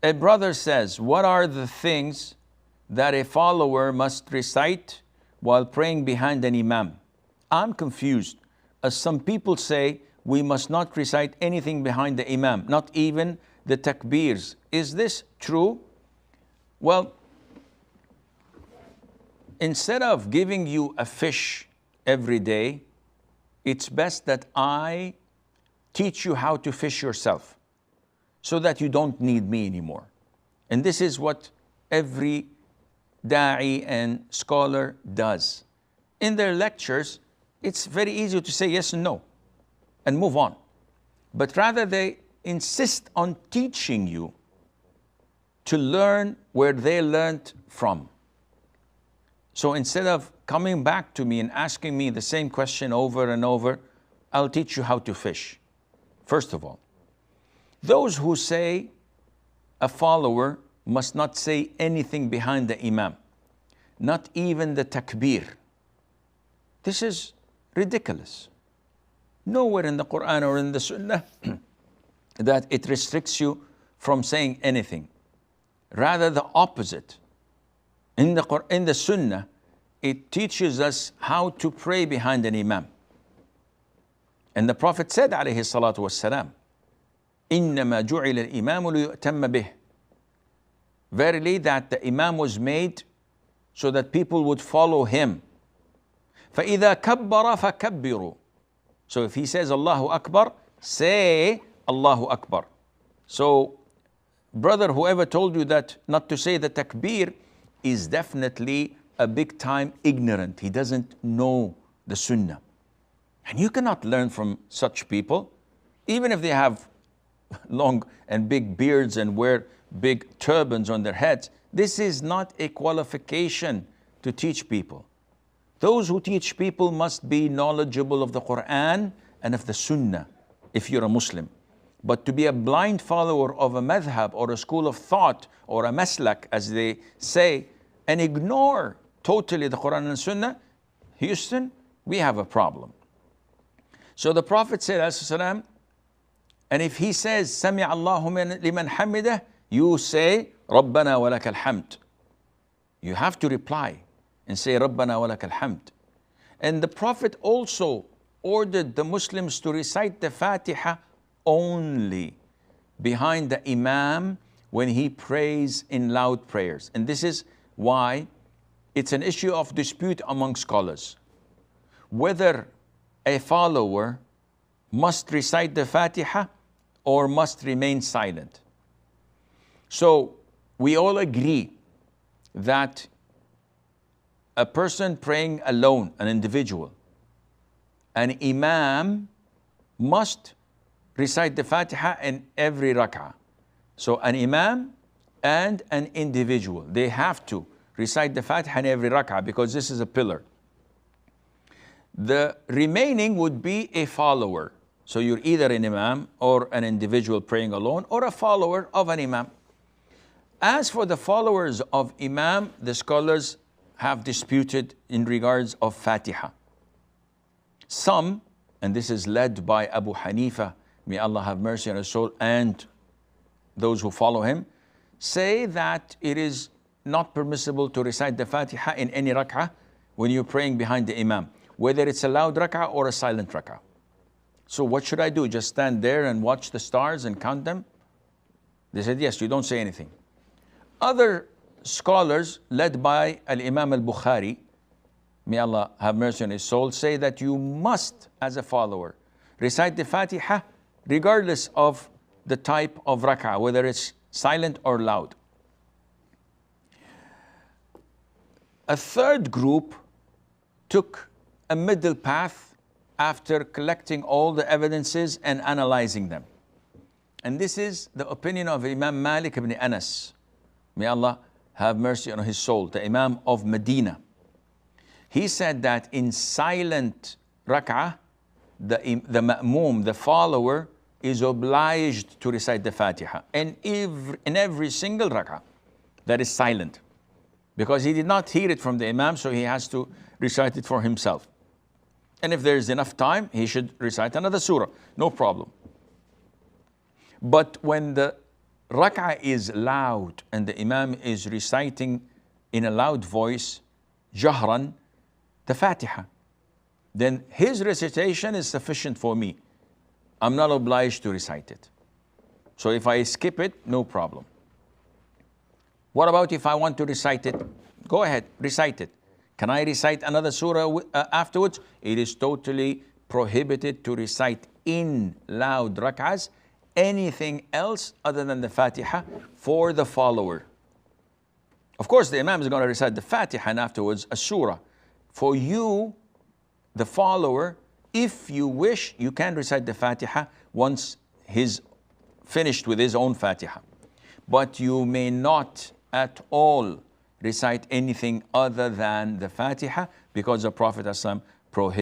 A brother says, what are the things that a follower must recite while praying behind an imam? I'm confused, as some people say we must not recite anything behind the imam, not even the takbirs. Is this true? Well, instead of giving you a fish every day, it's best that I teach you how to fish yourself so that you don't need me anymore. And this is what every da'i and scholar does. In their lectures, it's very easy to say yes and no and move on. But rather they insist on teaching you to learn where they learned from. So instead of coming back to me and asking me the same question over and over, I'll teach you how to fish. First of all, those who say a follower must not say anything behind the imam, not even the takbir. This is ridiculous. Nowhere in the Quran or in the Sunnah that it restricts you from saying anything. Rather the opposite. In the Sunnah, it teaches us how to pray behind an imam. And the Prophet said, alayhi salatu wassalam, إِنَّمَا جُعِلَ الْإِمَامُ لِيُؤْتَمَّ بِهِ. Verily that the imam was made so that people would follow him. فَإِذَا كَبَّرَ فَكَبِّرُوا. So if he says Allahu Akbar, say Allahu Akbar. So, brother, whoever told you that not to say the takbir is definitely a big time ignorant. He doesn't know the Sunnah. And you cannot learn from such people, even if they have long and big beards and wear big turbans on their heads. This is not a qualification to teach people. Those who teach people must be knowledgeable of the Quran and of the Sunnah, if you're a Muslim. But to be a blind follower of a madhab or a school of thought or a maslak, as they say, and ignore totally the Quran and Sunnah, Houston, we have a problem. So the Prophet said, ﷺ, and if he says, Sami Allahu liman hamidah, you say, Rabbana wa lakal hamd. You have to reply and say, Rabbana wa lakal hamd. And the Prophet also ordered the Muslims to recite the Fatiha only behind the Imam when he prays in loud prayers. And this is why it's an issue of dispute among scholars, whether a follower must recite the Fatiha or must remain silent. So we all agree that a person praying alone, an individual, an imam must recite the Fatiha in every rak'ah. So an imam and an individual, they have to recite the Fatiha in every rak'ah because this is a pillar. The remaining would be a follower. So you're either an imam or an individual praying alone or a follower of an imam. As for the followers of imam, the scholars have disputed in regards of Fatiha. Some, and this is led by Abu Hanifa, may Allah have mercy on his soul, and those who follow him, say that it is not permissible to recite the Fatiha in any rak'ah when you're praying behind the imam, whether it's a loud rak'ah or a silent rak'ah. So what should I do? Just stand there and watch the stars and count them? They said, yes, you don't say anything. Other scholars, led by Al-Imam al-Bukhari, may Allah have mercy on his soul, say that you must, as a follower, recite the Fatiha regardless of the type of rak'ah, whether it's silent or loud. A third group took a middle path after collecting all the evidences and analyzing them. And this is the opinion of Imam Malik ibn Anas. May Allah have mercy on his soul, the Imam of Medina. He said that in silent rak'ah, the ma'moom, the follower, is obliged to recite the Fatiha in every single rak'ah that is silent. Because he did not hear it from the Imam, so he has to recite it for himself. And if there is enough time, he should recite another surah, no problem. But when the rak'ah is loud and the Imam is reciting in a loud voice, jahran, the Fatiha, then his recitation is sufficient for me. I'm not obliged to recite it. So if I skip it, no problem. What about if I want to recite it? Go ahead, recite it. Can I recite another surah afterwards? It is totally prohibited to recite in loud rak'ahs anything else other than the Fatiha for the follower. Of course, the Imam is going to recite the Fatiha and afterwards a surah. For you, the follower, if you wish, you can recite the Fatiha once he's finished with his own Fatiha. But you may not at all recite anything other than the Fatiha because the Prophet ﷺ prohibited